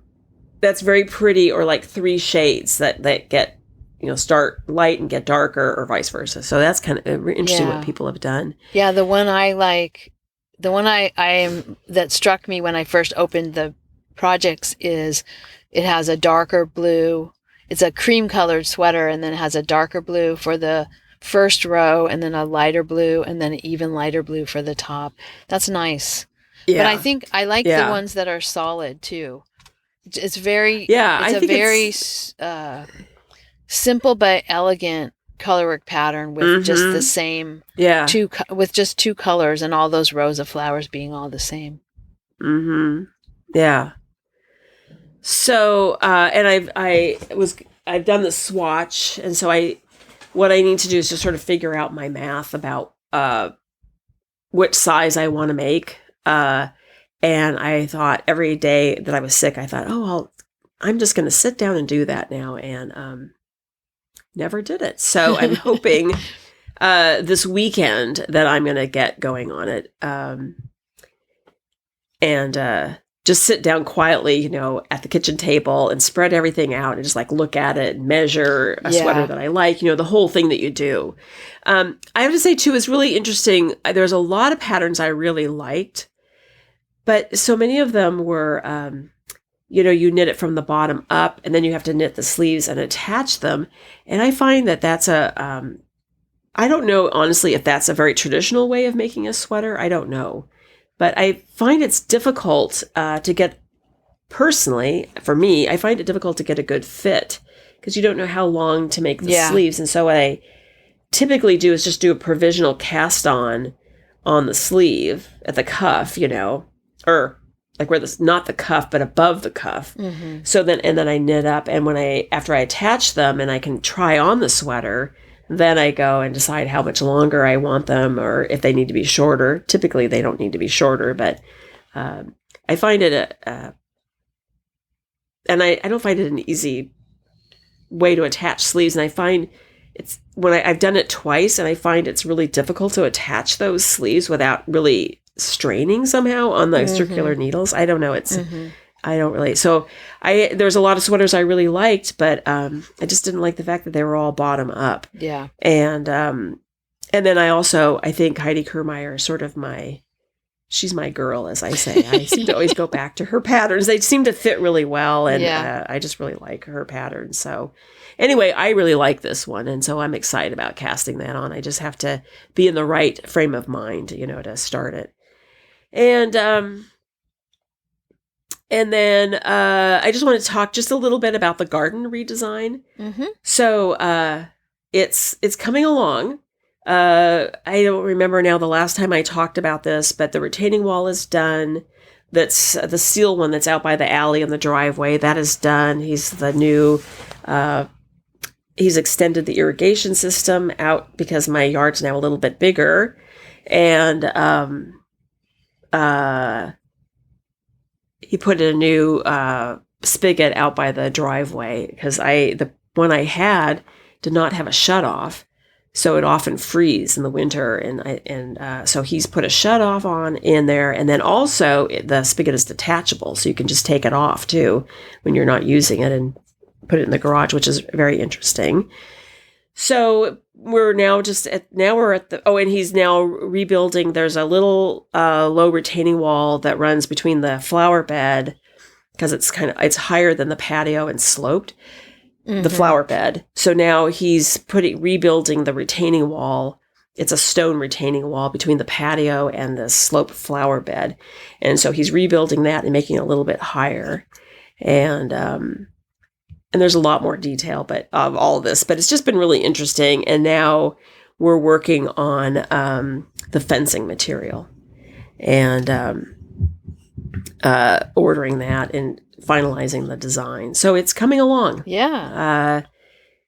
that's very pretty, or like 3 shades that get, start light and get darker, or vice versa. So that's kind of interesting what people have done. Yeah, the one I like, that struck me when I first opened the projects is it has a darker blue. It's a cream colored sweater, and then it has a darker blue for the first row, and then a lighter blue, and then an even lighter blue for the top. That's nice. Yeah. But I think I like the ones that are solid too. It's very, very simple but elegant colorwork pattern with just the same with just 2 colors, and all those rows of flowers being all the same. Yeah. So and I've done the swatch, and so what I need to do is just sort of figure out my math about which size I want to make. And I thought every day that I was sick, I thought, I'm just going to sit down and do that now, and never did it. So I'm hoping this weekend that I'm going to get going on it, and just sit down quietly, at the kitchen table and spread everything out and just like look at it and measure a sweater that I like, the whole thing that you do. I have to say too, it's really interesting. There's a lot of patterns I really liked, but so many of them were, you knit it from the bottom up, and then you have to knit the sleeves and attach them. And I find that that's I don't know, honestly, if that's a very traditional way of making a sweater. I don't know. But I find it's difficult to get, personally, for me, I find it difficult to get a good fit, because you don't know how long to make the sleeves. And so what I typically do is just do a provisional cast on the sleeve at the cuff, or like where this, not the cuff, but above the cuff. So then I knit up, and after I attach them and I can try on the sweater, then I go and decide how much longer I want them, or if they need to be shorter. Typically, they don't need to be shorter, but I find it and I don't find it an easy way to attach sleeves. And I find it's when I've done it twice, and I find it's really difficult to attach those sleeves without really straining somehow on the circular needles. I don't know. I don't really. So there's a lot of sweaters I really liked, but I just didn't like the fact that they were all bottom up. Yeah. And then I think Heidi Kermeyer is sort of she's my girl, as I say. I seem to always go back to her patterns. They seem to fit really well, and I just really like her patterns. So anyway, I really like this one, and so I'm excited about casting that on. I just have to be in the right frame of mind, to start it. And then I just want to talk just a little bit about the garden redesign. So it's coming along. I don't remember now the last time I talked about this, but the retaining wall is done. That's the steel one that's out by the alley and the driveway. That is done. He's extended the irrigation system out because my yard's now a little bit bigger. And he put in a new spigot out by the driveway because the one I had did not have a shutoff. So it often freezes in the winter, and so he's put a shutoff on in there, and then also the spigot is detachable, so you can just take it off too when you're not using it and put it in the garage, which is very interesting. So we're now and he's now rebuilding. There's a little low retaining wall that runs between the flower bed because it's higher than the patio and sloped. The flower bed. So now he's rebuilding the retaining wall. It's a stone retaining wall between the patio and the sloped flower bed. And so he's rebuilding that and making it a little bit higher. And there's a lot more detail of all of this, but it's just been really interesting. And now we're working on the fencing material and ordering that and finalizing the design. So it's coming along. Yeah.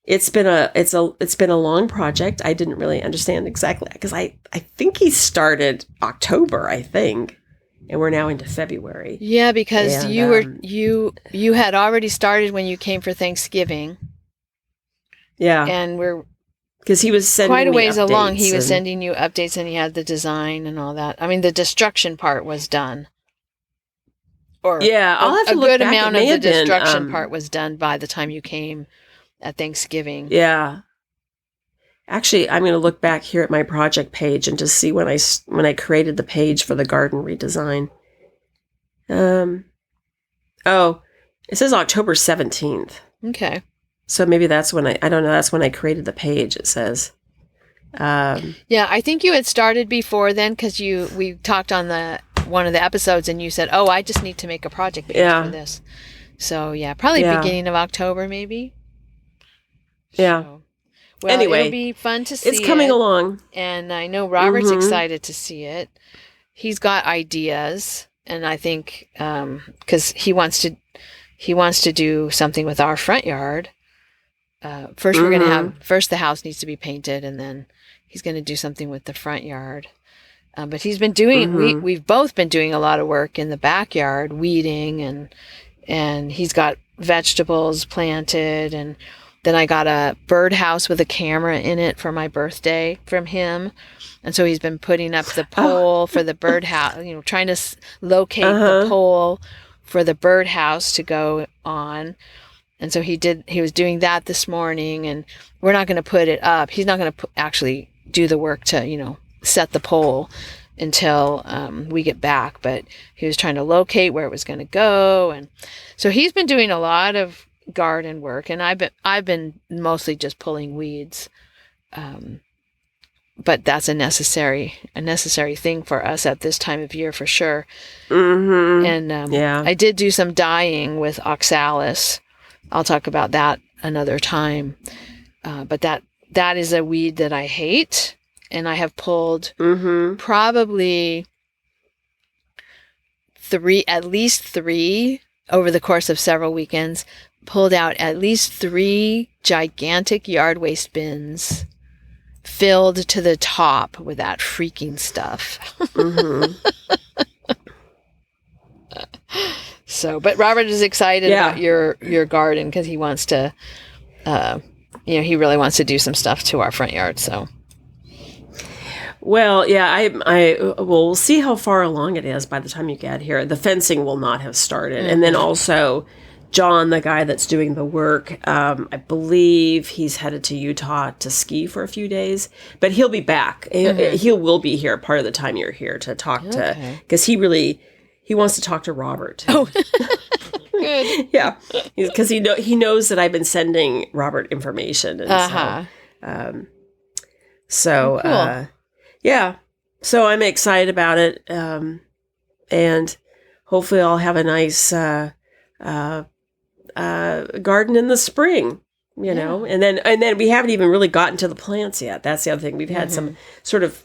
It's been a long project. I didn't really understand exactly because I think he started October, I think, and we're now into February. Yeah, because you had already started when you came for Thanksgiving. Yeah. And we're because he was sending quite a me ways updates along. He was sending you updates, and he had the design and all that. I mean, the destruction part was done. Or I'll have to look good back. amount of the destruction part was done by the time you came at Thanksgiving. Yeah. Actually, I'm going to look back here at my project page and just see when I created the page for the garden redesign. It says October 17th. Okay. So maybe that's when I don't know, that's when I created the page, it says. Yeah, I think you had started before then because we talked on one of the episodes and you said, I just need to make a project page for this. So probably beginning of October maybe. Yeah. So, well, anyway, it'll be fun to see. It's coming along. And I know Robert's excited to see it. He's got ideas, and I think because he wants to do something with our front yard. First we're going to the house needs to be painted, and then he's going to do something with the front yard. But he's been doing, we've both been doing a lot of work in the backyard, weeding, and he's got vegetables planted. And then I got a birdhouse with a camera in it for my birthday from him. And so he's been putting up the pole for the birdhouse, trying to locate the pole for the birdhouse to go on. And so he was doing that this morning, and we're not going to put it up. He's not going to actually do the work to, set the pole until we get back. But he was trying to locate where it was going to go. And so he's been doing a lot of garden work, and I've been mostly just pulling weeds. But that's a necessary thing for us at this time of year for sure. And I did do some dyeing with oxalis. I'll talk about that another time. But that is a weed that I hate, and I have pulled probably at least three over the course of several weekends. Pulled out at least 3 gigantic yard waste bins filled to the top with that freaking stuff. So, but Robert is excited about your garden because he wants to, he really wants to do some stuff to our front yard. So, well, yeah, I we'll see how far along it is by the time you get here. The fencing will not have started, and then also John, the guy that's doing the work, I believe he's headed to Utah to ski for a few days, but he'll be back. He will be here part of the time you're here to talk to, because he wants to talk to Robert. Oh, good. Yeah, because he knows that I've been sending Robert information, and Cool. Yeah. So I'm excited about it, and hopefully I'll have a nice garden in the spring, you know, and then we haven't even really gotten to the plants yet. That's the other thing. We've had some sort of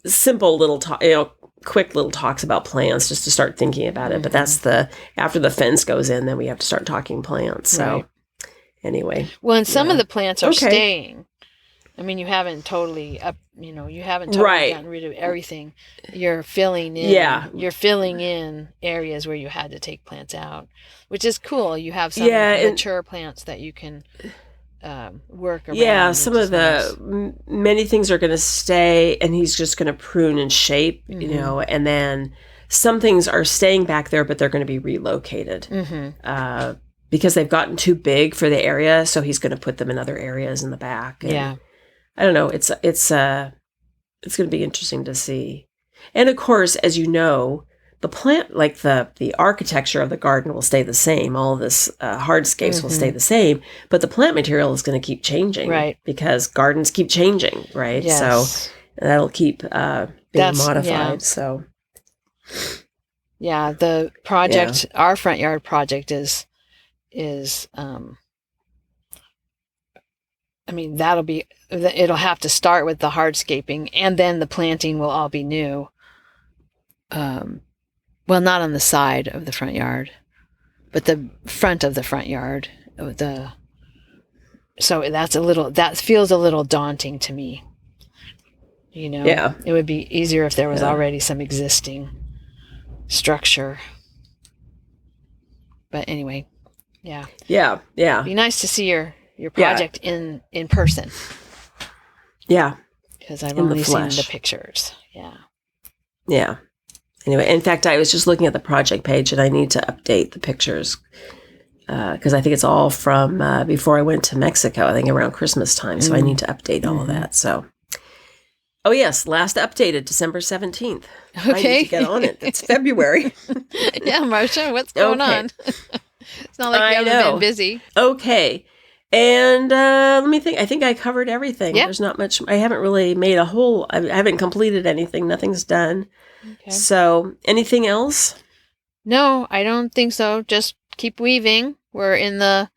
simple little quick little talks about plants just to start thinking about it. But that's after the fence goes in, then we have to start talking plants. So anyway, well, and some of the plants are staying. I mean, you haven't totally gotten rid of everything. You're filling in. Yeah. You're filling in areas where you had to take plants out, which is cool. You have some mature plants that you can work around. Yeah, some of many things are going to stay, and he's just going to prune and shape, you know, and then some things are staying back there, but they're going to be relocated because they've gotten too big for the area. So he's going to put them in other areas in the back. And I don't know. It's going to be interesting to see. And of course, as you know, the plant, like the architecture of the garden will stay the same. All of this hardscapes will stay the same, but the plant material is going to keep changing, right? Because gardens keep changing, right? Yes. So that'll keep being modified. Yeah. So the project, our front yard project is I mean, it'll have to start with the hardscaping, and then the planting will all be new. Well, not on the side of the front yard, but the front of the front yard. So that feels a little daunting to me. You know, it would be easier if there was already some existing structure. But anyway, yeah. It'd be nice to see your project in person. Yeah. Because I've only seen the pictures. Yeah. Anyway, in fact, I was just looking at the project page, and I need to update the pictures because I think it's all from before I went to Mexico, I think around Christmas time. So I need to update all of that. So, oh yes, last updated December 17th. Okay. I need to get on it. It's February. Yeah, Marsha, what's going on? It's not like you haven't been busy. Okay. And let me think. I think I covered everything. Yep. There's not much. I haven't really made I haven't completed anything. Nothing's done. Okay. So, anything else? No, I don't think so. Just keep weaving. We're in the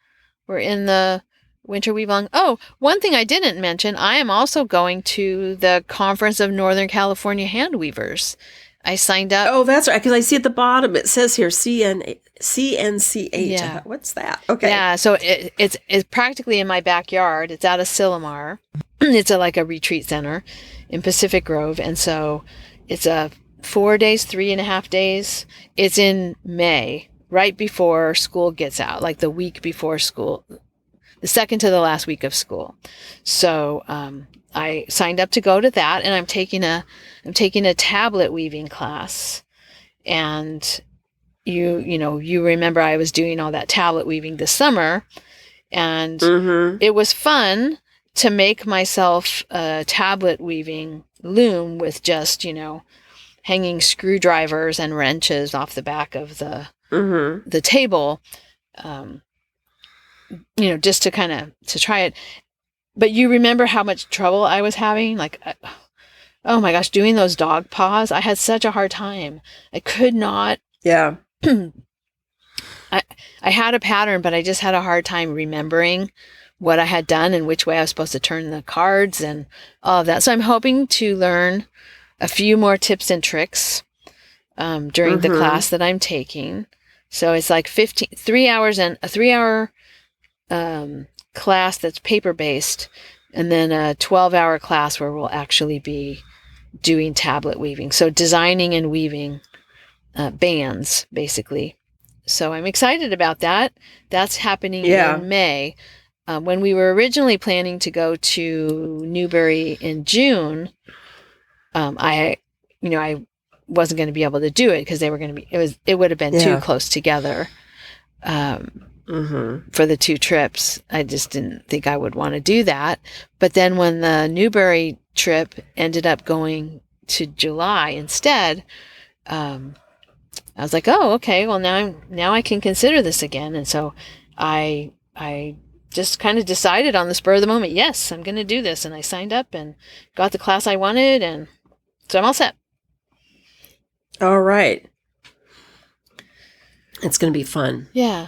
winter weave long. Oh, one thing I didn't mention, I am also going to the Conference of Northern California Hand Weavers. I signed up. Oh, that's right. Because I see at the bottom it says here CNCH. Yeah. What's that? Okay. Yeah. So it's practically in my backyard. It's out of Silomar. It's like a retreat center in Pacific Grove, and so it's 4 days, 3.5 days. It's in May, right before school gets out, like the week before school, the second to the last week of school. So I signed up to go to that, and I'm taking a tablet weaving class. And you remember I was doing all that tablet weaving this summer, and it was fun to make myself a tablet weaving loom with just, hanging screwdrivers and wrenches off the back of the table, just to try it. But you remember how much trouble I was having? Like, oh my gosh, doing those dog paws. I had such a hard time. I could not. Yeah. I had a pattern, but I just had a hard time remembering what I had done and which way I was supposed to turn the cards and all of that. So I'm hoping to learn a few more tips and tricks during the class that I'm taking. So it's like 3 hours and a 3-hour class that's paper-based, and then a 12-hour class where we'll actually be doing tablet weaving. So designing and weaving bands, basically, So I'm excited about that. That's happening in May. When we were originally planning to go to Newbury in June, I wasn't going to be able to do it because they were going to be, it would have been too close together for the 2 trips. I just didn't think I would want to do that. But then when the Newbury trip ended up going to July instead, I was like, oh, okay, well now I can consider this again. And so I just kind of decided on the spur of the moment, yes, I'm going to do this. And I signed up and got the class I wanted. And so I'm all set. All right. It's going to be fun. Yeah.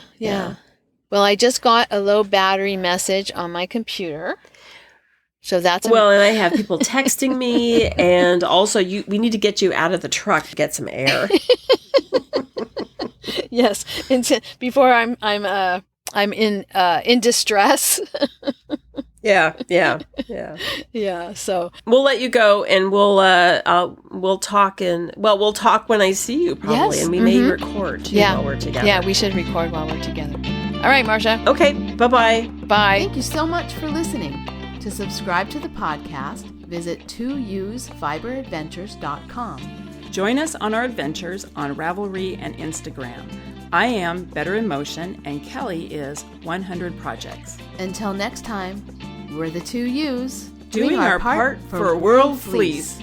Well, I just got a low battery message on my computer. So that's... Well, and I have people texting me, and also we need to get you out of the truck to get some air. Yes. Before I'm in distress. Yeah. So we'll let you go, and we'll talk we'll talk when I see you probably, and we may record too while we're together. Yeah, we should record while we're together. All right, Marsha. Okay. Bye-bye. Bye. Thank you so much for listening. To subscribe to the podcast, visit 2usfiberadventures.com. Join us on our adventures on Ravelry and Instagram. I am Better in Motion, and Kelly is 100 Projects. Until next time, we're the 2Us, doing our part for World Fleece.